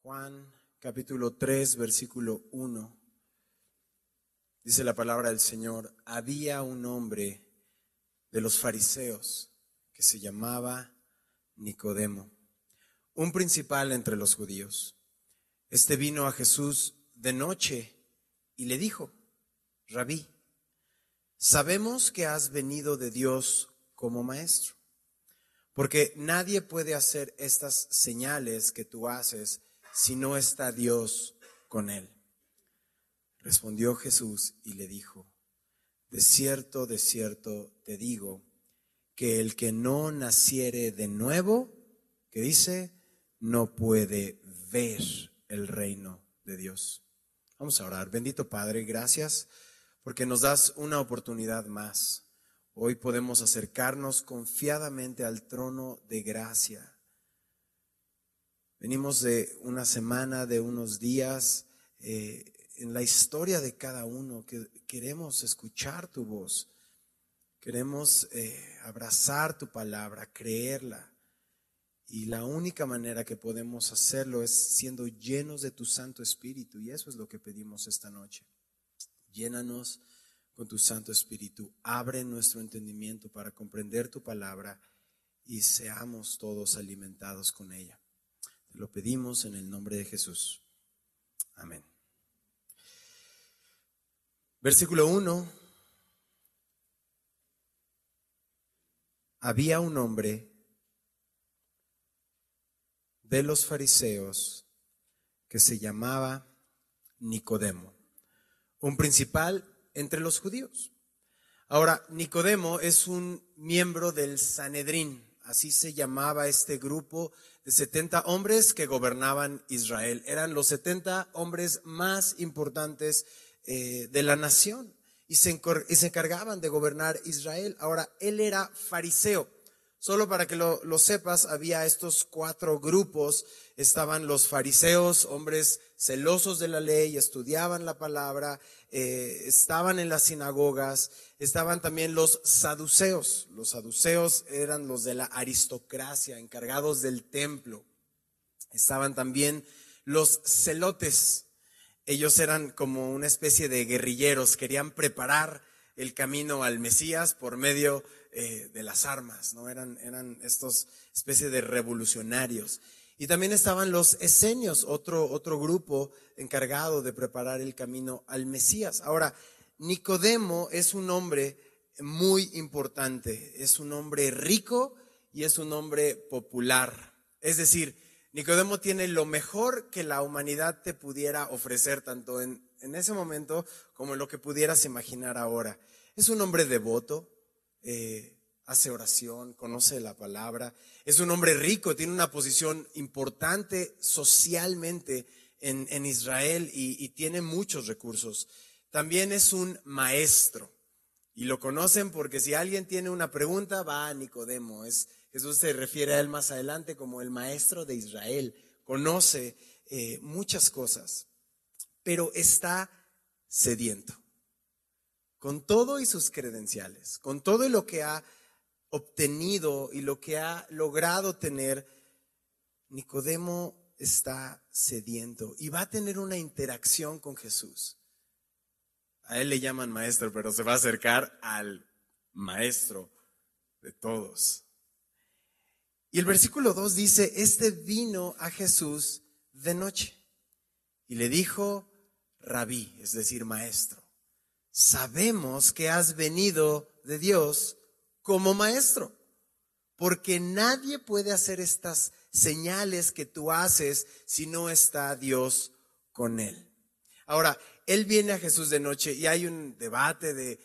Juan capítulo 3, versículo 1. Dice la palabra del Señor: había un hombre de los fariseos que se llamaba Nicodemo, un principal entre los judíos. Este vino a Jesús de noche y le dijo: Rabí, sabemos que has venido de Dios como maestro, porque nadie puede hacer estas señales que tú haces si no está Dios con él. Respondió Jesús y le dijo: de cierto te digo, que el que no naciere de nuevo, que dice, no puede ver el reino de Dios. Vamos a orar. Bendito Padre, gracias porque nos das una oportunidad más. Hoy podemos acercarnos confiadamente al trono de gracia. Venimos de una semana, de unos días, en la historia de cada uno, que queremos escuchar tu voz, queremos abrazar tu palabra, creerla. Y la única manera que podemos hacerlo es siendo llenos de tu Santo Espíritu, y eso es lo que pedimos esta noche. Llénanos con tu Santo Espíritu, abre nuestro entendimiento para comprender tu palabra y seamos todos alimentados con ella. Te lo pedimos en el nombre de Jesús. Amén. Versículo 1. Había un hombre de los fariseos que se llamaba Nicodemo, un principal entre los judíos. Ahora, Nicodemo es un miembro del Sanedrín, así se llamaba este grupo de 70 hombres que gobernaban Israel. Eran los 70 hombres más importantes de la nación y se encargaban de gobernar Israel. Ahora, él era fariseo. Solo para que lo sepas, había estos 4 grupos. Estaban los fariseos, hombres celosos de la ley, estudiaban la palabra, estaban en las sinagogas. Estaban también los saduceos. Los saduceos eran los de la aristocracia, encargados del templo. Estaban también los celotes. Ellos eran como una especie de guerrilleros, querían preparar el camino al Mesías por medio de las armas, ¿no? Eran estos especie de revolucionarios. Y también estaban los esenios, otro grupo encargado de preparar el camino al Mesías. Ahora, Nicodemo es un hombre muy importante, es un hombre rico y es un hombre popular. Es decir, Nicodemo tiene lo mejor que la humanidad te pudiera ofrecer, tanto en ese momento como en lo que pudieras imaginar ahora. Es un hombre devoto, hace oración, conoce la palabra. Es un hombre rico, tiene una posición importante socialmente en Israel y tiene muchos recursos. También es un maestro y lo conocen porque si alguien tiene una pregunta va a Nicodemo. Jesús se refiere a él más adelante como el maestro de Israel. Conoce muchas cosas, pero está sediento. Con todo y sus credenciales, con todo y lo que ha obtenido y lo que ha logrado tener, Nicodemo está sediento y va a tener una interacción con Jesús. A él le llaman maestro, pero se va a acercar al maestro de todos. Y el versículo 2 dice: este vino a Jesús de noche y le dijo: Rabí, es decir, maestro, sabemos que has venido de Dios como maestro, porque nadie puede hacer estas señales que tú haces si no está Dios con él. Ahora, él viene a Jesús de noche y hay un debate de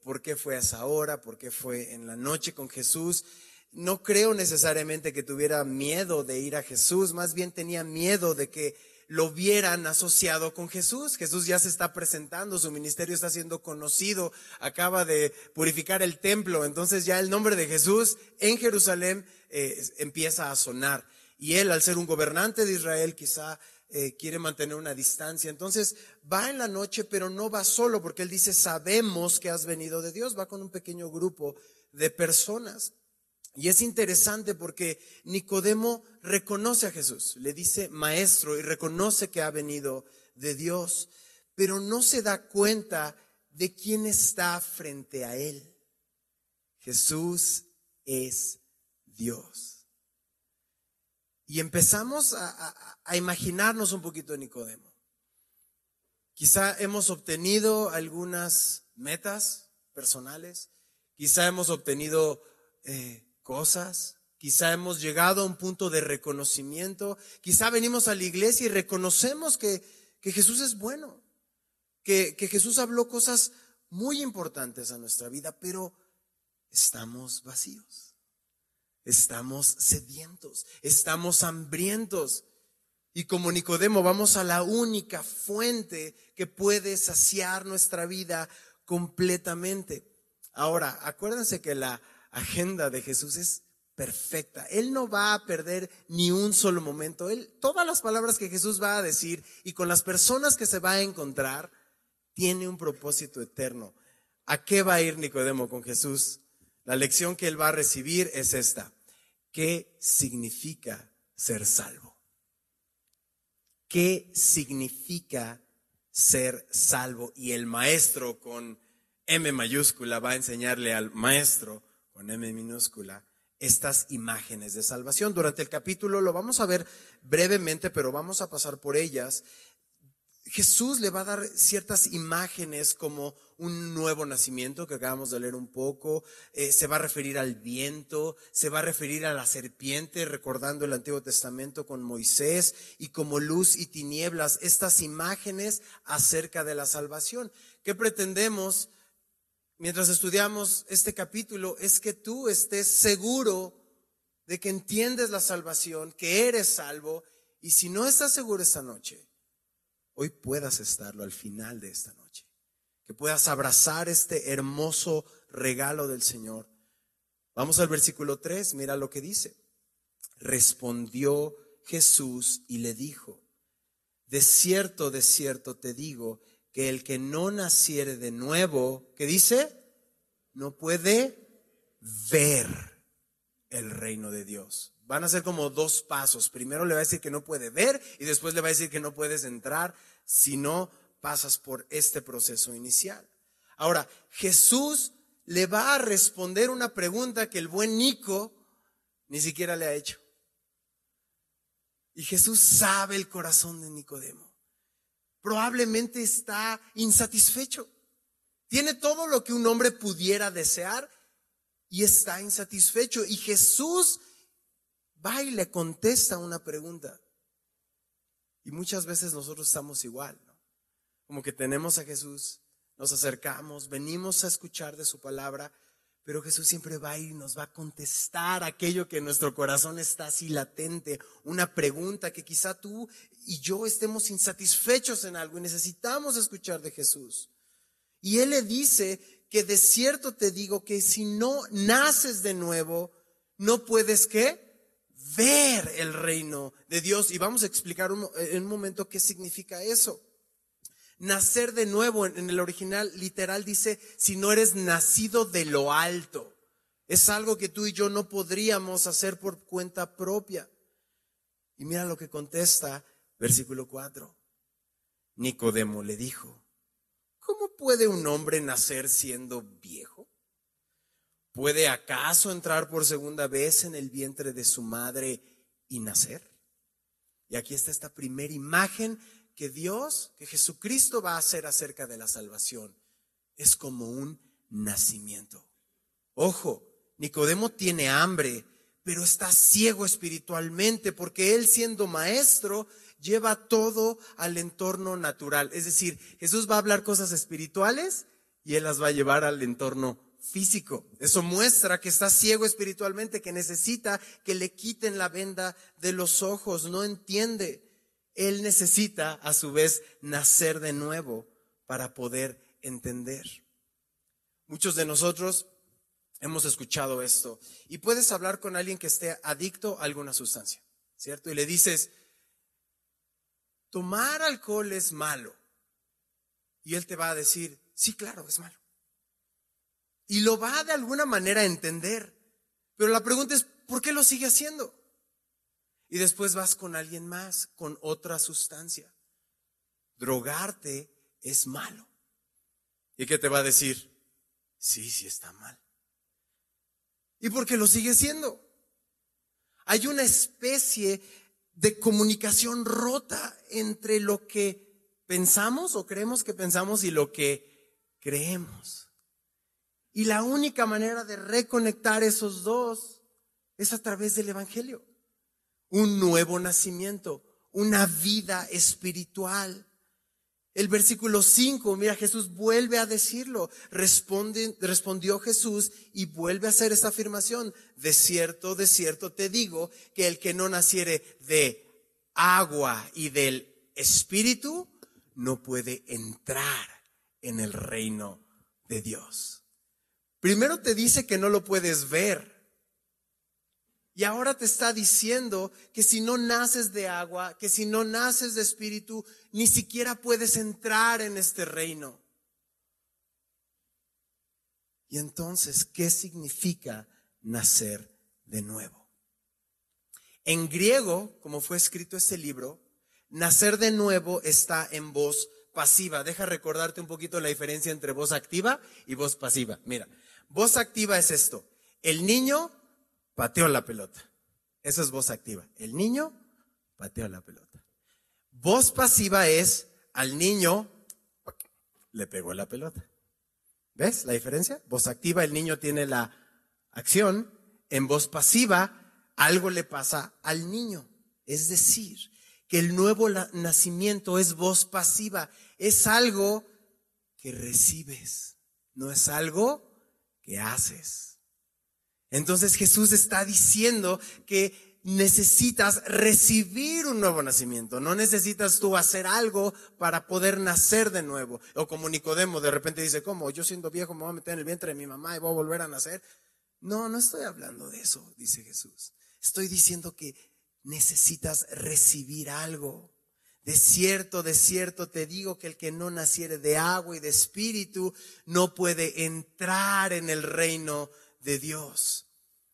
por qué fue a esa hora, por qué fue en la noche con Jesús. No creo necesariamente que tuviera miedo de ir a Jesús, más bien tenía miedo de que lo vieran asociado con Jesús. Jesús ya se está presentando, su ministerio está siendo conocido, acaba de purificar el templo, entonces ya el nombre de Jesús en Jerusalén empieza a sonar. Y él, al ser un gobernante de Israel, quizá quiere mantener una distancia. Entonces va en la noche, pero no va solo, porque él dice: sabemos que has venido de Dios. Va con un pequeño grupo de personas. Y es interesante porque Nicodemo reconoce a Jesús, le dice maestro y reconoce que ha venido de Dios, pero no se da cuenta de quién está frente a él. Jesús es Dios. Y empezamos a imaginarnos un poquito de Nicodemo. Quizá hemos obtenido algunas metas personales, quizá hemos obtenido cosas, quizá hemos llegado a un punto de reconocimiento, quizá venimos a la iglesia y reconocemos que Jesús es bueno, que Jesús habló cosas muy importantes a nuestra vida, pero estamos vacíos, estamos sedientos, estamos hambrientos. Y como Nicodemo vamos a la única fuente que puede saciar nuestra vida completamente. Ahora, acuérdense que la agenda de Jesús es perfecta. Él no va a perder ni un solo momento. Todas las palabras que Jesús va a decir y con las personas que se va a encontrar, tiene un propósito eterno. ¿A qué va a ir Nicodemo con Jesús? La lección que él va a recibir es esta. ¿Qué significa ser salvo? ¿Qué significa ser salvo? Y el maestro con M mayúscula va a enseñarle al maestro con M minúscula estas imágenes de salvación. Durante el capítulo lo vamos a ver brevemente, pero vamos a pasar por ellas. Jesús le va a dar ciertas imágenes como un nuevo nacimiento que acabamos de leer un poco, se va a referir al viento, se va a referir a la serpiente, recordando el Antiguo Testamento con Moisés, y como luz y tinieblas, estas imágenes acerca de la salvación. ¿Qué pretendemos mientras estudiamos este capítulo? Es que tú estés seguro de que entiendes la salvación, que eres salvo, y si no estás seguro esta noche, hoy puedas estarlo al final de esta noche, que puedas abrazar este hermoso regalo del Señor. Vamos al versículo 3, mira lo que dice. Respondió Jesús y le dijo, de cierto te digo, que el que no naciere de nuevo, ¿qué dice? No puede ver el reino de Dios. Van a ser como dos pasos. Primero le va a decir que no puede ver y después le va a decir que no puedes entrar si no pasas por este proceso inicial. Ahora, Jesús le va a responder una pregunta que el buen Nico ni siquiera le ha hecho. Y Jesús sabe el corazón de Nicodemo. Probablemente está insatisfecho. Tiene todo lo que un hombre pudiera desear y está insatisfecho. Y Jesús va y le contesta una pregunta. Y muchas veces nosotros estamos igual, ¿no? Como que tenemos a Jesús, nos acercamos, venimos a escuchar de su palabra, pero Jesús siempre va y nos va a contestar aquello que en nuestro corazón está así latente, una pregunta que quizá tú y yo estemos insatisfechos en algo y necesitamos escuchar de Jesús. Y Él le dice que de cierto te digo que si no naces de nuevo, no puedes, ¿qué? Ver el reino de Dios. Y vamos a explicar en un momento qué significa eso. Nacer de nuevo, en el original literal dice, si no eres nacido de lo alto. Es algo que tú y yo no podríamos hacer por cuenta propia. Y mira lo que contesta, versículo 4. Nicodemo le dijo, ¿cómo puede un hombre nacer siendo viejo? ¿Puede acaso entrar por segunda vez en el vientre de su madre y nacer? Y aquí está esta primera imagen que Dios, que Jesucristo va a hacer acerca de la salvación. Es como un nacimiento. Ojo, Nicodemo tiene hambre, pero está ciego espiritualmente porque él, siendo maestro, lleva todo al entorno natural. Es decir, Jesús va a hablar cosas espirituales y él las va a llevar al entorno físico. Eso muestra que está ciego espiritualmente, que necesita que le quiten la venda de los ojos. No entiende. Él necesita a su vez nacer de nuevo para poder entender. Muchos de nosotros hemos escuchado esto y puedes hablar con alguien que esté adicto a alguna sustancia, ¿cierto? Y le dices, tomar alcohol es malo. Y él te va a decir, sí, claro, es malo. Y lo va de alguna manera a entender. Pero la pregunta es, ¿por qué lo sigue haciendo? Y después vas con alguien más, con otra sustancia. Drogarte es malo. ¿Y qué te va a decir? Sí está mal. ¿Y por qué lo sigue haciendo? Hay una especie de comunicación rota entre lo que pensamos o creemos que pensamos y lo que creemos. Y la única manera de reconectar esos dos es a través del Evangelio. Un nuevo nacimiento, una vida espiritual. El versículo 5, mira, Jesús vuelve a decirlo. Respondió Jesús y vuelve a hacer esta afirmación. De cierto te digo que el que no naciere de agua y del Espíritu no puede entrar en el reino de Dios. Primero te dice que no lo puedes ver. Y ahora te está diciendo que si no naces de agua, que si no naces de espíritu, ni siquiera puedes entrar en este reino. Y entonces, ¿qué significa nacer de nuevo? En griego, como fue escrito este libro, nacer de nuevo está en voz pasiva. Deja recordarte un poquito la diferencia entre voz activa y voz pasiva. Mira, voz activa es esto. El niño pateó la pelota. Eso es voz activa. El niño pateó la pelota. Voz pasiva es al niño le pegó la pelota. ¿Ves la diferencia? Voz activa, el niño tiene la acción. En voz pasiva, algo le pasa al niño. Es decir, que el nuevo nacimiento es voz pasiva. Es algo que recibes, no es algo que haces. Entonces Jesús está diciendo que necesitas recibir un nuevo nacimiento. No necesitas tú hacer algo para poder nacer de nuevo. O como Nicodemo de repente dice, ¿cómo? Yo siendo viejo me voy a meter en el vientre de mi mamá y voy a volver a nacer. No estoy hablando de eso, dice Jesús. Estoy diciendo que necesitas recibir algo. De cierto te digo que el que no naciere de agua y de espíritu no puede entrar en el reino de Dios.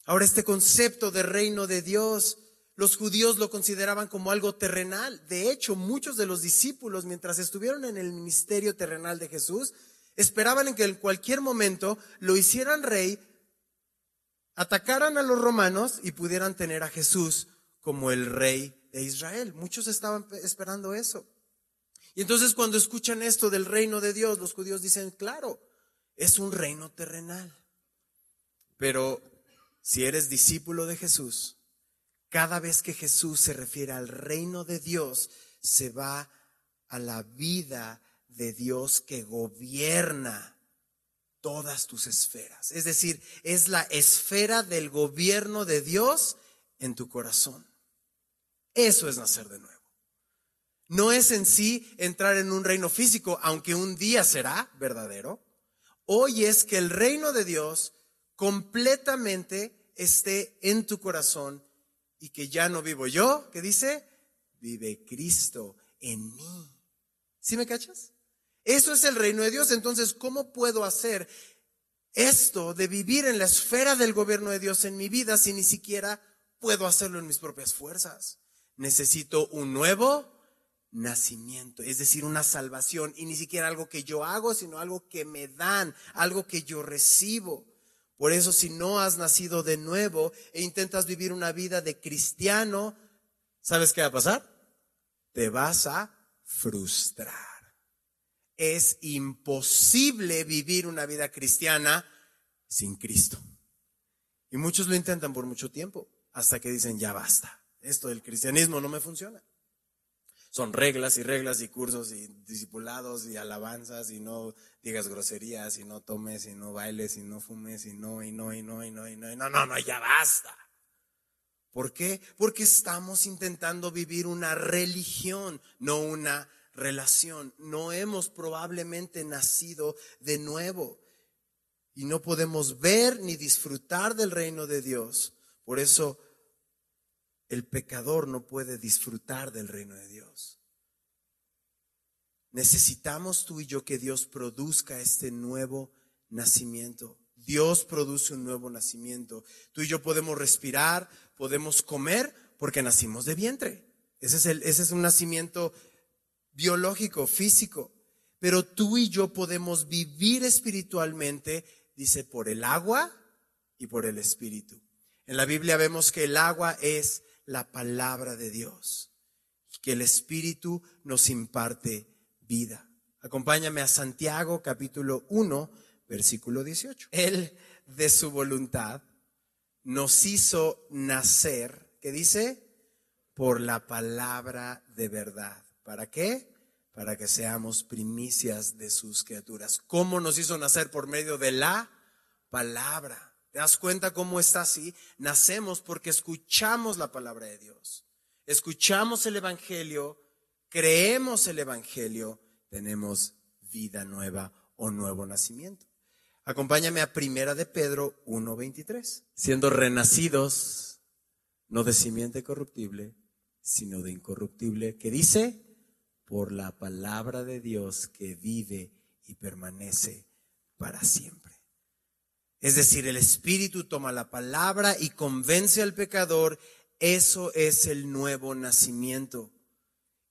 Ahora, este concepto de reino de Dios, los judíos lo consideraban como algo terrenal. De hecho, muchos de los discípulos, mientras estuvieron en el ministerio terrenal de Jesús, esperaban en que en cualquier momento lo hicieran rey, atacaran a los romanos y pudieran tener a Jesús como el rey de Israel. Muchos estaban esperando eso. Y entonces cuando escuchan esto del reino de Dios, los judíos dicen, claro, es un reino terrenal. Pero si eres discípulo de Jesús, cada vez que Jesús se refiere al reino de Dios, se va a la vida de Dios que gobierna todas tus esferas. Es decir, es la esfera del gobierno de Dios en tu corazón. Eso es nacer de nuevo. No es en sí entrar en un reino físico, aunque un día será verdadero. Hoy es que el reino de Dios completamente esté en tu corazón y que ya no vivo yo, ¿qué dice? Vive Cristo en mí. ¿Sí me cachas? Eso es el reino de Dios. Entonces, ¿cómo puedo hacer esto de vivir en la esfera del gobierno de Dios en mi vida si ni siquiera puedo hacerlo en mis propias fuerzas? Necesito un nuevo nacimiento, es decir, una salvación, y ni siquiera algo que yo hago, sino algo que me dan, algo que yo recibo. Por eso, si no has nacido de nuevo e intentas vivir una vida de cristiano, ¿sabes qué va a pasar? Te vas a frustrar. Es imposible vivir una vida cristiana sin Cristo. Y muchos lo intentan por mucho tiempo, hasta que dicen, ya basta. Esto del cristianismo no me funciona. Son reglas y cursos y discipulados y alabanzas y no digas groserías y no tomes y no bailes y no fumes y no, ya basta. ¿Por qué? Porque estamos intentando vivir una religión, no una relación. No hemos probablemente nacido de nuevo y no podemos ver ni disfrutar del reino de Dios. Por eso el pecador no puede disfrutar del reino de Dios. Necesitamos tú y yo que Dios produzca este nuevo nacimiento. Dios produce un nuevo nacimiento. Tú y yo podemos respirar, podemos comer porque nacimos de vientre. Ese es un nacimiento biológico, físico. Pero tú y yo podemos vivir espiritualmente, dice, por el agua y por el Espíritu. En la Biblia vemos que el agua es la palabra de Dios, que el Espíritu nos imparte vida. Acompáñame a Santiago capítulo 1, versículo 18. Él, de su voluntad, nos hizo nacer, ¿qué dice? Por la palabra de verdad. ¿Para qué? Para que seamos primicias de sus criaturas. ¿Cómo nos hizo nacer? Por medio de la palabra. ¿Te das cuenta cómo está así? Nacemos porque escuchamos la palabra de Dios. Escuchamos el Evangelio, creemos el Evangelio, tenemos vida nueva o nuevo nacimiento. Acompáñame a Primera de Pedro 1:23. Siendo renacidos, no de simiente corruptible, sino de incorruptible, que dice, por la palabra de Dios que vive y permanece para siempre. Es decir, el Espíritu toma la palabra y convence al pecador. Eso es el nuevo nacimiento.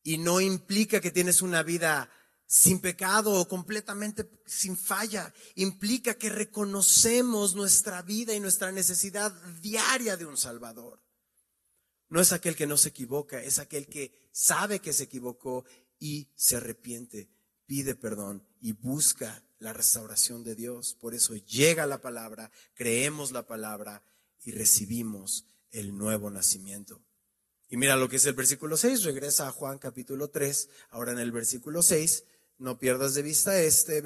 Y no implica que tienes una vida sin pecado o completamente sin falla. Implica que reconocemos nuestra vida y nuestra necesidad diaria de un Salvador. No es aquel que no se equivoca, es aquel que sabe que se equivocó y se arrepiente, pide perdón y busca la restauración de Dios. Por eso llega la palabra, creemos la palabra y recibimos el nuevo nacimiento. Y mira lo que es el versículo 6, regresa a Juan capítulo 3, ahora en el versículo 6, no pierdas de vista este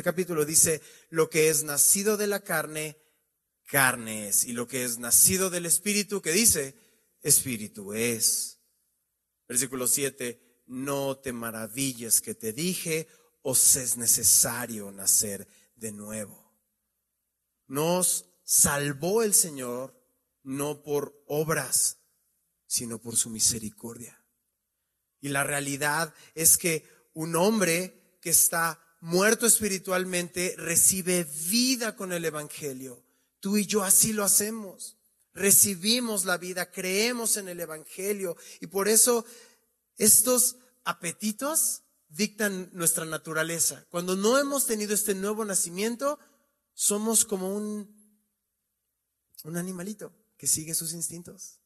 capítulo dice, lo que es nacido de la carne, carne es, y lo que es nacido del Espíritu, ¿qué dice? Espíritu es. Versículo 7, no te maravilles que te dije, os es necesario nacer de nuevo. Nos salvó el Señor no por obras, sino por su misericordia. Y la realidad es que un hombre que está muerto espiritualmente recibe vida con el Evangelio. Tú y yo así lo hacemos. Recibimos la vida, creemos en el Evangelio y por eso estos apetitos dictan nuestra naturaleza. Cuando no hemos tenido este nuevo nacimiento, somos como un animalito que sigue sus instintos.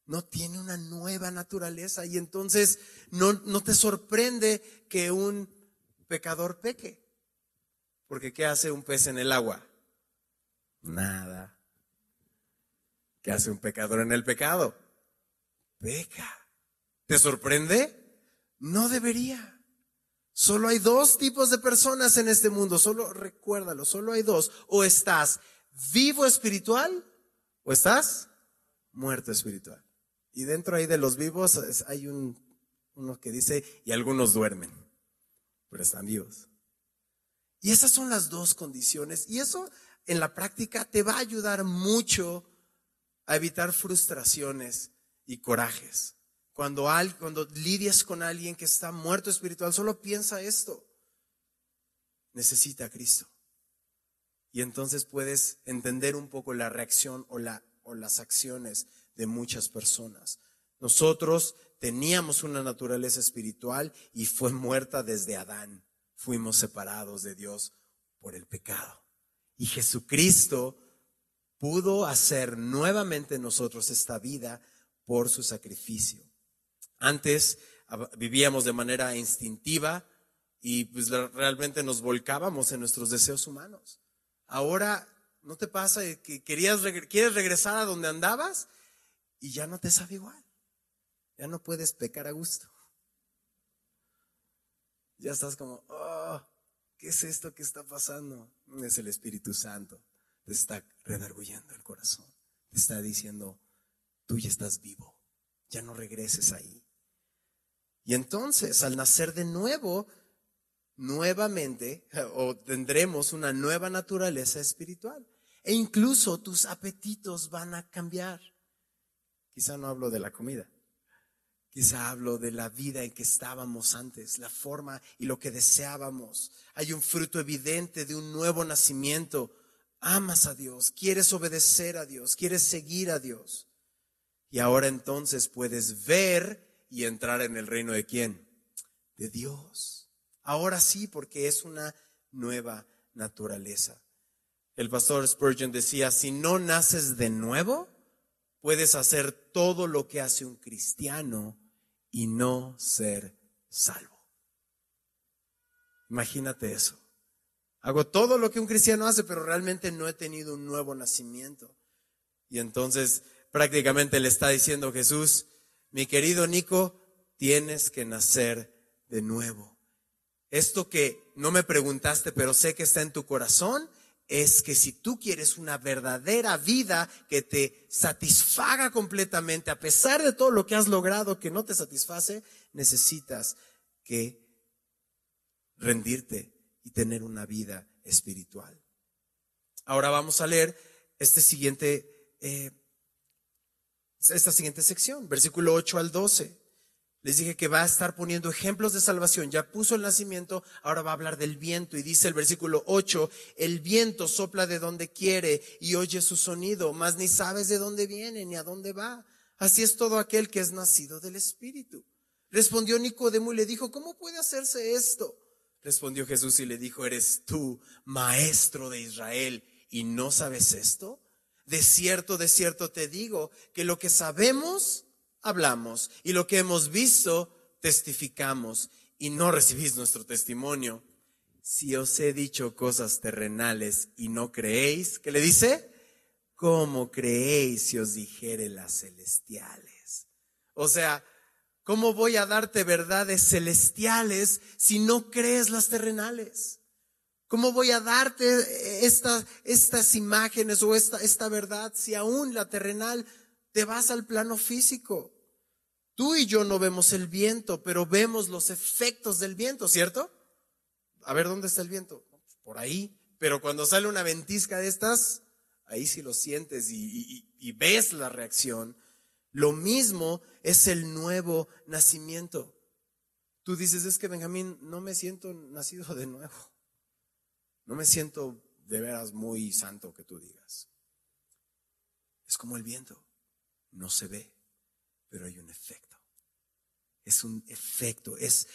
No tiene una nueva naturaleza y entonces no te sorprende que un pecador peque. Porque ¿qué hace un pez en el agua? Nada. ¿Qué hace un pecador en el pecado? Peca. ¿Te sorprende? No debería. Solo hay dos tipos de personas en este mundo. Solo recuérdalo, solo hay dos. O estás vivo espiritual o estás muerto espiritual. Y dentro ahí de los vivos hay uno que dice, y algunos duermen, pero están vivos. Y esas son las dos condiciones. Y eso en la práctica te va a ayudar mucho a evitar frustraciones y corajes. Cuando lidias con alguien que está muerto espiritual, solo piensa esto: necesita a Cristo. Y entonces puedes entender un poco la reacción o las acciones de muchas personas. Nosotros teníamos una naturaleza espiritual y fue muerta desde Adán. Fuimos separados de Dios por el pecado. Y Jesucristo pudo hacer nuevamente en nosotros esta vida por su sacrificio. Antes vivíamos de manera instintiva y pues realmente nos volcábamos en nuestros deseos humanos. Ahora, ¿no te pasa que quieres regresar a donde andabas y ya no te sabe igual? Ya no puedes pecar a gusto. Ya estás como, ¿qué es esto que está pasando? Es el Espíritu Santo. Te está redarguyendo el corazón. Te está diciendo, tú ya estás vivo. Ya no regreses ahí. Y entonces, al nacer de nuevo, nuevamente, o tendremos una nueva naturaleza espiritual. E incluso tus apetitos van a cambiar. Quizá no hablo de la comida. Quizá hablo de la vida en que estábamos antes, la forma y lo que deseábamos. Hay un fruto evidente de un nuevo nacimiento. Amas a Dios, quieres obedecer a Dios, quieres seguir a Dios. Y ahora entonces puedes ver y entrar en el reino de ¿quién? De Dios. Ahora sí, porque es una nueva naturaleza. El pastor Spurgeon decía, si no naces de nuevo, puedes hacer todo lo que hace un cristiano y no ser salvo. Imagínate eso. Hago todo lo que un cristiano hace, pero realmente no he tenido un nuevo nacimiento. Y entonces prácticamente le está diciendo Jesús, mi querido Nico, tienes que nacer de nuevo. Esto que no me preguntaste, pero sé que está en tu corazón, es que si tú quieres una verdadera vida que te satisfaga completamente, a pesar de todo lo que has logrado que no te satisface, necesitas que rendirte y tener una vida espiritual. Ahora vamos a leer esta siguiente sección, versículo 8 al 12. Les dije que va a estar poniendo ejemplos de salvación. Ya puso el nacimiento, ahora va a hablar del viento. Y dice el versículo 8, el viento sopla de donde quiere y oye su sonido, mas ni sabes de dónde viene ni a dónde va. Así es todo aquel que es nacido del Espíritu. Respondió Nicodemo y le dijo, ¿cómo puede hacerse esto? Respondió Jesús y le dijo, ¿eres tú, maestro de Israel, y no sabes esto? De cierto te digo, que lo que sabemos hablamos y lo que hemos visto testificamos y no recibís nuestro testimonio. Si os he dicho cosas terrenales y no creéis, ¿qué le dice? ¿Cómo creéis si os dijere las celestiales? O sea, ¿cómo voy a darte verdades celestiales si no crees las terrenales? ¿Cómo voy a darte estas imágenes o esta verdad si aún la terrenal te vas al plano físico? Tú y yo no vemos el viento, pero vemos los efectos del viento, ¿cierto? A ver, ¿dónde está el viento? Por ahí. Pero cuando sale una ventisca de estas, ahí sí lo sientes y ves la reacción. Lo mismo es el nuevo nacimiento. Tú dices, es que Benjamín, no me siento nacido de nuevo. No me siento de veras muy santo que tú digas. Es como el viento. No se ve, pero hay un efecto. Es un efecto, es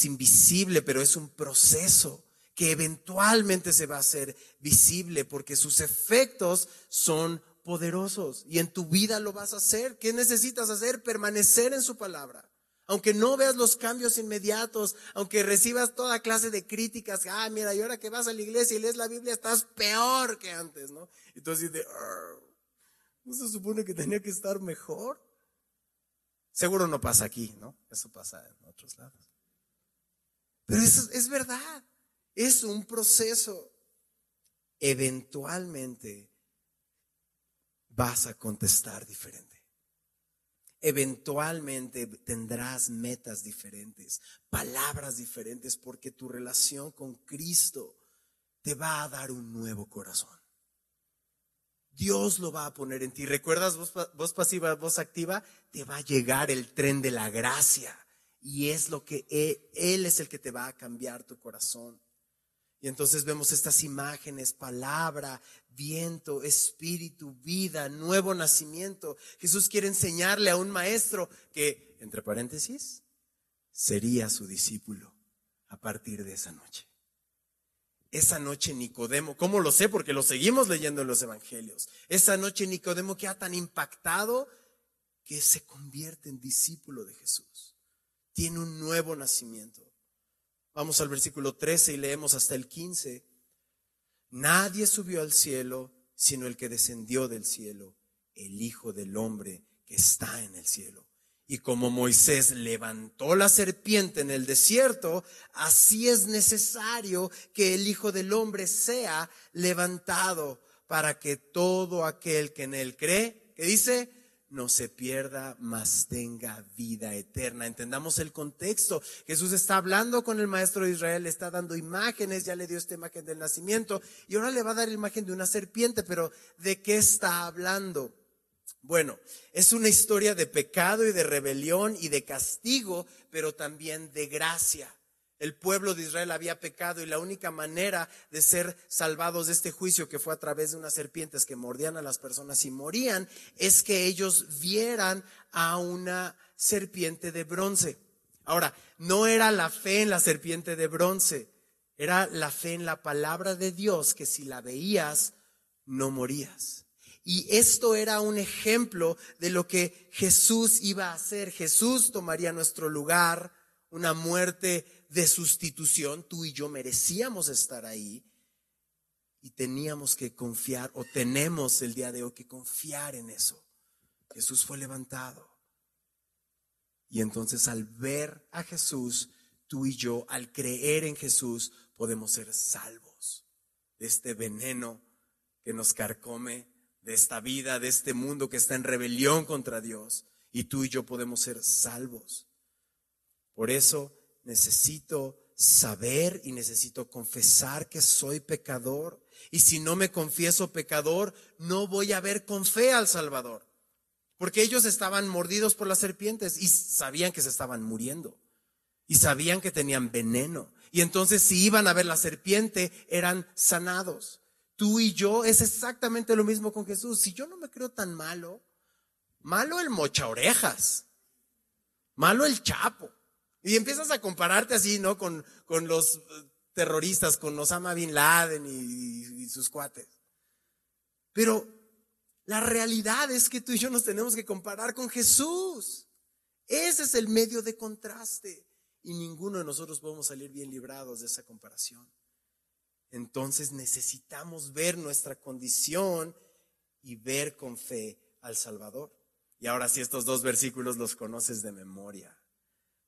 invisible, pero es un proceso que eventualmente se va a hacer visible porque sus efectos son poderosos y en tu vida lo vas a hacer. ¿Qué necesitas hacer? Permanecer en su palabra. Aunque no veas los cambios inmediatos, aunque recibas toda clase de críticas, mira, y ahora que vas a la iglesia y lees la Biblia estás peor que antes, ¿no? Entonces dices, ¿no se supone que tenía que estar mejor? Seguro no pasa aquí, ¿no? Eso pasa en otros lados. Pero eso es verdad. Es un proceso. Eventualmente vas a contestar diferente. Eventualmente tendrás metas diferentes, palabras diferentes, porque tu relación con Cristo te va a dar un nuevo corazón. Dios lo va a poner en ti. ¿Recuerdas voz pasiva, voz activa? Te va a llegar el tren de la gracia y es lo que Él es el que te va a cambiar tu corazón. Y entonces vemos estas imágenes, palabra, viento, espíritu, vida, nuevo nacimiento. Jesús quiere enseñarle a un maestro que, entre paréntesis, sería su discípulo a partir de esa noche. Esa noche Nicodemo, ¿cómo lo sé? Porque lo seguimos leyendo en los evangelios. Esa noche Nicodemo queda tan impactado que se convierte en discípulo de Jesús. Tiene un nuevo nacimiento. Vamos al versículo 13 y leemos hasta el 15. Nadie subió al cielo sino el que descendió del cielo, el Hijo del Hombre que está en el cielo. Y como Moisés levantó la serpiente en el desierto, así es necesario que el Hijo del Hombre sea levantado para que todo aquel que en él cree, ¿qué dice? No se pierda, mas tenga vida eterna. Entendamos el contexto. Jesús está hablando con el maestro de Israel, le está dando imágenes, ya le dio esta imagen del nacimiento y ahora le va a dar la imagen de una serpiente, pero ¿de qué está hablando? Bueno, es una historia de pecado y de rebelión y de castigo, pero también de gracia. El pueblo de Israel había pecado y la única manera de ser salvados de este juicio, que fue a través de unas serpientes que mordían a las personas y morían, es que ellos vieran a una serpiente de bronce. Ahora, no era la fe en la serpiente de bronce, era la fe en la palabra de Dios, que si la veías, no morías. Y esto era un ejemplo de lo que Jesús iba a hacer. Jesús tomaría nuestro lugar, una muerte de sustitución. Tú y yo merecíamos estar ahí y teníamos que confiar, o tenemos el día de hoy que confiar en eso. Jesús fue levantado. Y entonces al ver a Jesús, tú y yo, al creer en Jesús, podemos ser salvos de este veneno que nos carcome, de esta vida, de este mundo que está en rebelión contra Dios. Y tú y yo podemos ser salvos. Por eso necesito saber y necesito confesar que soy pecador. Y si no me confieso pecador, no voy a ver con fe al Salvador. Porque ellos estaban mordidos por las serpientes y sabían que se estaban muriendo. Y sabían que tenían veneno. Y entonces si iban a ver la serpiente, eran sanados. Tú y yo es exactamente lo mismo con Jesús. Si yo no me creo tan malo, malo el mocha orejas, malo el Chapo. Y empiezas a compararte así, ¿no? Con los terroristas, con Osama Bin Laden y sus cuates. Pero la realidad es que tú y yo nos tenemos que comparar con Jesús. Ese es el medio de contraste. Y ninguno de nosotros podemos salir bien librados de esa comparación. Entonces necesitamos ver nuestra condición y ver con fe al Salvador. Y ahora sí, estos dos versículos los conoces de memoria.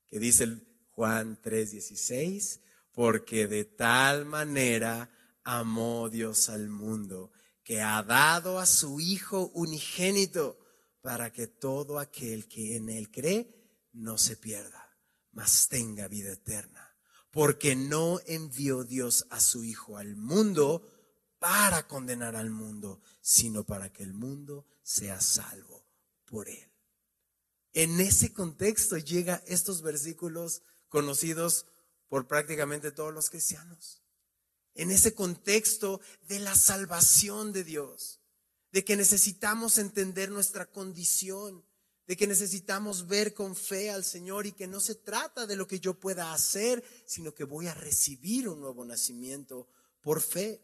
Que dice el Juan 3:16, porque de tal manera amó Dios al mundo, que ha dado a su Hijo unigénito, para que todo aquel que en él cree no se pierda, mas tenga vida eterna. Porque no envió Dios a su Hijo al mundo para condenar al mundo, sino para que el mundo sea salvo por él. En ese contexto llega estos versículos conocidos por prácticamente todos los cristianos. En ese contexto de la salvación de Dios, de que necesitamos entender nuestra condición, de que necesitamos ver con fe al Señor y que no se trata de lo que yo pueda hacer, sino que voy a recibir un nuevo nacimiento por fe.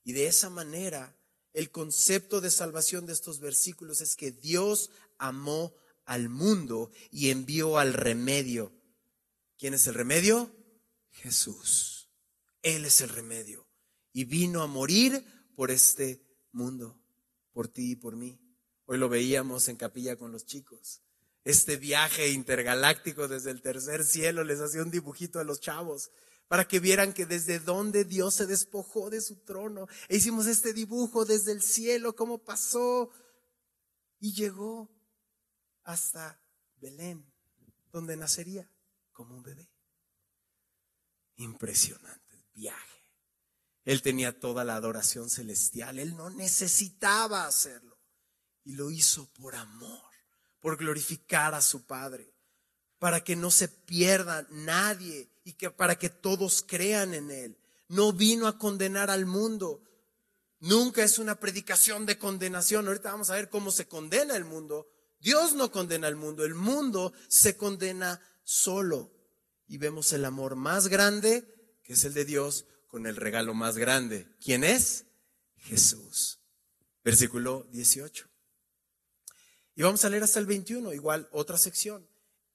Y de esa manera, el concepto de salvación de estos versículos es que Dios amó al mundo y envió al remedio. ¿Quién es el remedio? Jesús. Él es el remedio. Y vino a morir por este mundo, por ti y por mí. Hoy lo veíamos en capilla con los chicos. Este viaje intergaláctico desde el tercer cielo, les hacía un dibujito a los chavos para que vieran que desde donde Dios se despojó de su trono. E hicimos este dibujo desde el cielo, cómo pasó y llegó hasta Belén, donde nacería como un bebé. Impresionante viaje. Él tenía toda la adoración celestial, él no necesitaba hacerlo. Y lo hizo por amor, por glorificar a su Padre, para que no se pierda nadie y que para que todos crean en Él. No vino a condenar al mundo. Nunca es una predicación de condenación. Ahorita vamos a ver cómo se condena el mundo. Dios no condena al mundo, el mundo se condena solo. Y vemos el amor más grande, que es el de Dios, con el regalo más grande. ¿Quién es? Jesús. Versículo 18. Y vamos a leer hasta el 21, igual otra sección.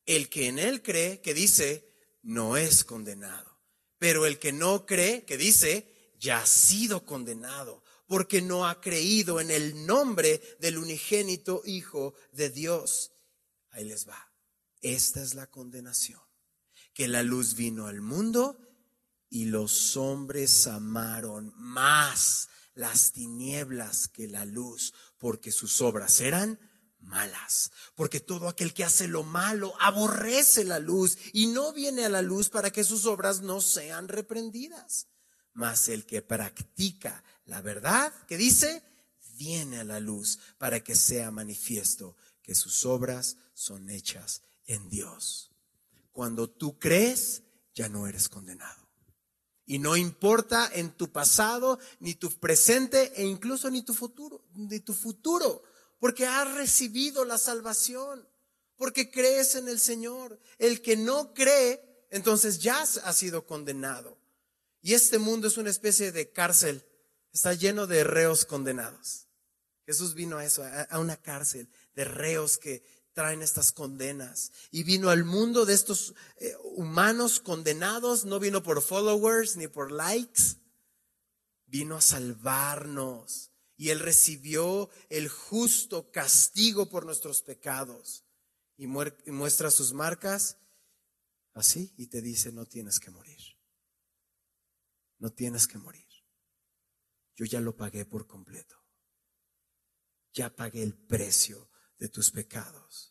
El que en él cree, que dice, no es condenado. Pero el que no cree, que dice, ya ha sido condenado, porque no ha creído en el nombre del unigénito Hijo de Dios. Ahí les va. Esta es la condenación. Que la luz vino al mundo y los hombres amaron más las tinieblas que la luz, porque sus obras eran malas. Porque todo aquel que hace lo malo aborrece la luz y no viene a la luz para que sus obras no sean reprendidas. Mas el que practica la verdad, ¿qué dice? viene a la luz para que sea manifiesto que sus obras son hechas en Dios. Cuando tú crees, ya no eres condenado. Y no importa en tu pasado, ni tu presente e incluso ni tu futuro, porque has recibido la salvación, porque crees en el Señor. El que no cree, entonces ya ha sido condenado. Y este mundo es una especie de cárcel, está lleno de reos condenados. Jesús vino a eso, a una cárcel de reos que traen estas condenas, y vino al mundo de estos humanos condenados. No vino por followers ni por likes, vino a salvarnos, y Él recibió el justo castigo por nuestros pecados, y muestra sus marcas así y te dice: no tienes que morir, no tienes que morir, yo ya lo pagué por completo, ya pagué el precio de tus pecados.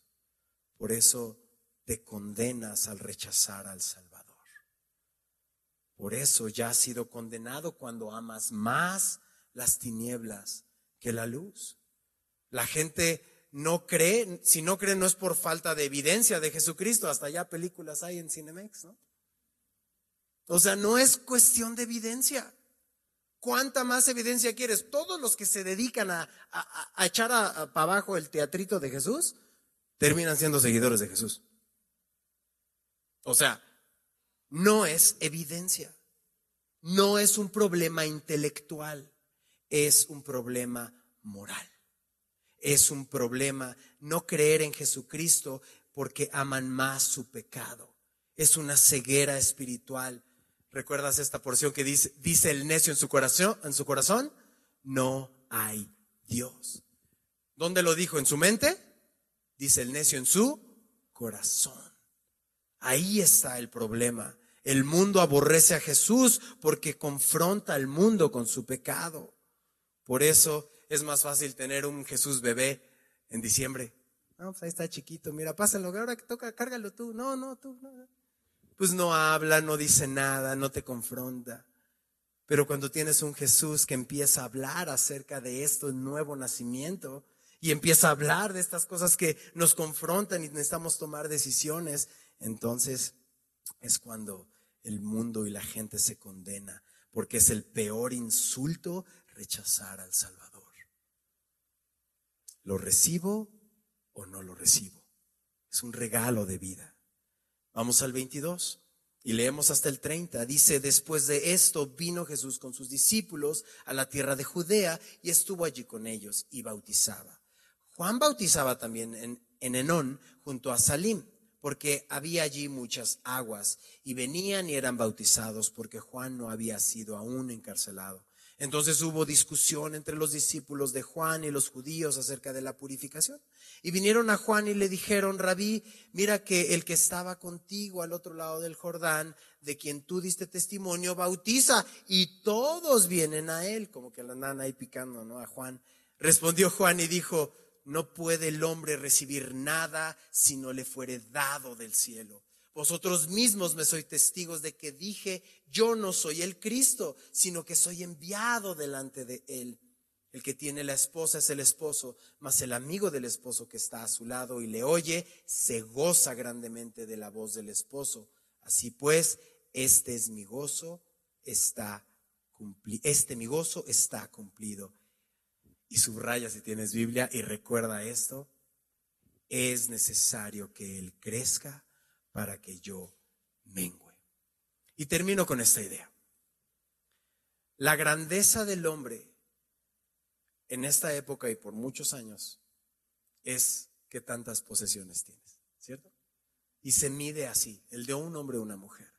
Por eso te condenas al rechazar al Salvador. Por eso ya has sido condenado cuando amas más las tinieblas que la luz. La gente no cree, si no cree no es por falta de evidencia de Jesucristo. Hasta allá películas hay en Cinemex, ¿no? O sea, no es cuestión de evidencia. ¿Cuánta más evidencia quieres? Todos los que se dedican a echar para abajo el teatrito de Jesús terminan siendo seguidores de Jesús. O sea, no es evidencia, no es un problema intelectual, es un problema moral. Es un problema no creer en Jesucristo porque aman más su pecado. Es una ceguera espiritual. ¿Recuerdas esta porción que dice el necio en su corazón? No hay Dios. ¿Dónde lo dijo? ¿En su mente? Dice el necio en su corazón. Ahí está el problema. El mundo aborrece a Jesús porque confronta al mundo con su pecado. Por eso es más fácil tener un Jesús bebé en diciembre. No, pues ahí está chiquito, mira, pásalo, ahora que toca, cárgalo tú. No, tú. No. Pues no habla, no dice nada, no te confronta. Pero cuando tienes un Jesús que empieza a hablar acerca de esto, el nuevo nacimiento, y empieza a hablar de estas cosas que nos confrontan y necesitamos tomar decisiones, entonces es cuando el mundo y la gente se condena, porque es el peor insulto rechazar al Salvador. ¿Lo recibo o no lo recibo? Es un regalo de vida. Vamos al 22 y leemos hasta el 30. Dice: después de esto vino Jesús con sus discípulos a la tierra de Judea y estuvo allí con ellos y bautizaba. Juan bautizaba también en Enón junto a Salim, porque había allí muchas aguas, y venían y eran bautizados porque Juan no había sido aún encarcelado. Entonces hubo discusión entre los discípulos de Juan y los judíos acerca de la purificación. Y vinieron a Juan y le dijeron: Rabí, mira que el que estaba contigo al otro lado del Jordán, de quien tú diste testimonio, bautiza, y todos vienen a él. Como que la andan ahí picando, ¿no? A Juan. Respondió Juan y dijo: no puede el hombre recibir nada si no le fuere dado del cielo. Vosotros mismos me sois testigos de que dije: yo no soy el Cristo, sino que soy enviado delante de él. El que tiene la esposa es el esposo, mas el amigo del esposo que está a su lado y le oye, se goza grandemente de la voz del esposo. Así pues, este mi gozo está cumplido. Y subraya si tienes Biblia y recuerda esto: es necesario que Él crezca para que yo mengüe. Y termino con esta idea. La grandeza del hombre en esta época y por muchos años es que tantas posesiones tienes, ¿cierto? Y se mide así, el de un hombre o una mujer.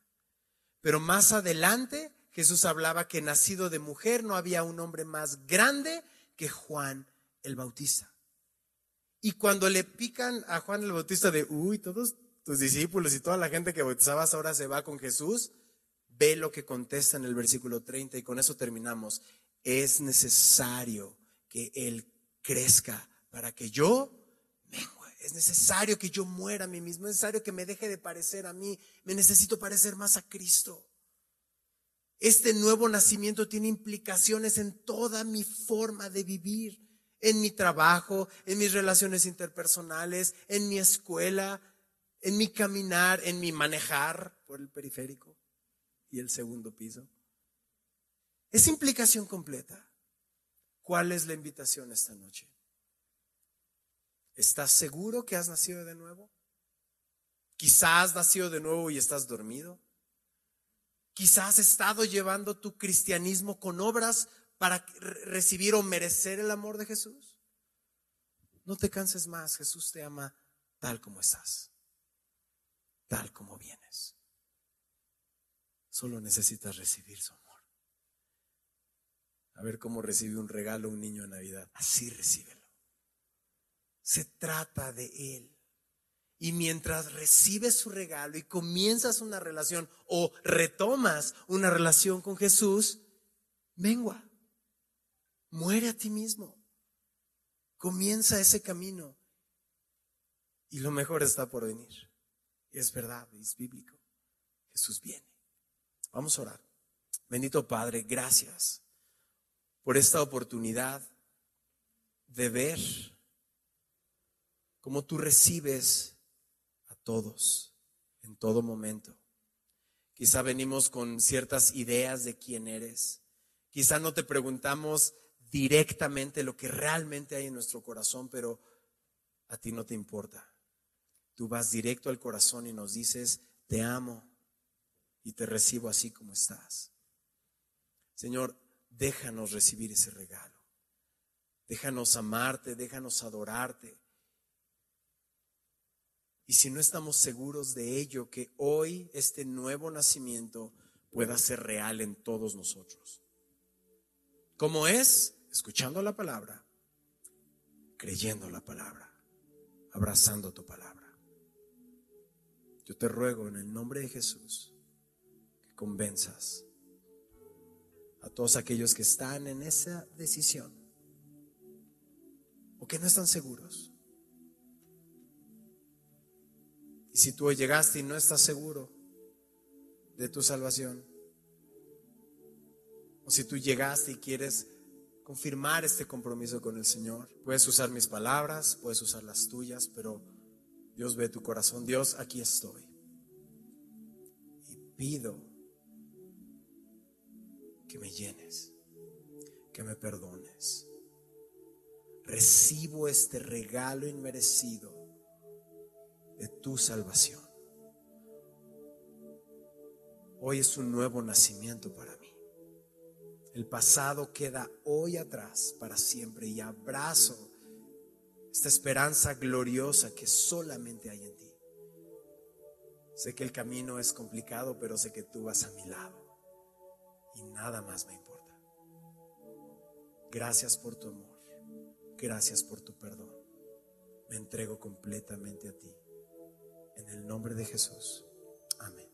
Pero más adelante Jesús hablaba que nacido de mujer no había un hombre más grande que Juan el Bautista. Y cuando le pican a Juan el Bautista de todos tus discípulos y toda la gente que bautizabas ahora se va con Jesús, ve lo que contesta en el versículo 30 y con eso terminamos. Es necesario que Él crezca para que yo mengue. Es necesario que yo muera a mí mismo, es necesario que me deje de parecer a mí, me necesito parecer más a Cristo. Este nuevo nacimiento tiene implicaciones en toda mi forma de vivir. en mi trabajo, en mis relaciones interpersonales, en mi escuela, en mi caminar, en mi manejar por el periférico y el segundo piso. Es implicación completa. ¿Cuál es la invitación esta noche? ¿Estás seguro que has nacido de nuevo? Quizás has nacido de nuevo y estás dormido. Quizás has estado llevando tu cristianismo con obras para recibir o merecer el amor de Jesús. No te canses más, Jesús te ama tal como estás, tal como vienes. Solo necesitas recibir su amor. A ver cómo recibe un regalo un niño en Navidad. Así recíbelo. Se trata de Él. Y mientras recibes su regalo y comienzas una relación o retomas una relación con Jesús, mengua, muere a ti mismo. Comienza ese camino. Y lo mejor está por venir. Es verdad, es bíblico. Jesús viene. Vamos a orar. Bendito Padre, gracias por esta oportunidad de ver cómo tú recibes a todos en todo momento. Quizá venimos con ciertas ideas de quién eres. Quizá no te preguntamos directamente lo que realmente hay en nuestro corazón, pero a ti no te importa. Tú vas directo al corazón y nos dices, te amo y te recibo así como estás. Señor, déjanos recibir ese regalo. Déjanos amarte, déjanos adorarte. Y si no estamos seguros de ello, que hoy este nuevo nacimiento pueda ser real en todos nosotros. ¿Cómo es? Escuchando la palabra, creyendo la palabra, abrazando tu palabra. Yo te ruego en el nombre de Jesús que convenzas a todos aquellos que están en esa decisión o que no están seguros. Y si tú hoy llegaste y no estás seguro de tu salvación, o si tú llegaste y quieres confirmar este compromiso con el Señor, puedes usar mis palabras, puedes usar las tuyas, pero Dios ve tu corazón. Dios, aquí estoy. Y pido que me llenes, que me perdones. Recibo este regalo inmerecido de tu salvación. Hoy es un nuevo nacimiento para mí. El pasado queda hoy atrás para siempre y abrazo esta esperanza gloriosa que solamente hay en ti. Sé que el camino es complicado, pero sé que tú vas a mi lado y nada más me importa. Gracias por tu amor. Gracias por tu perdón. Me entrego completamente a ti. En el nombre de Jesús. Amén.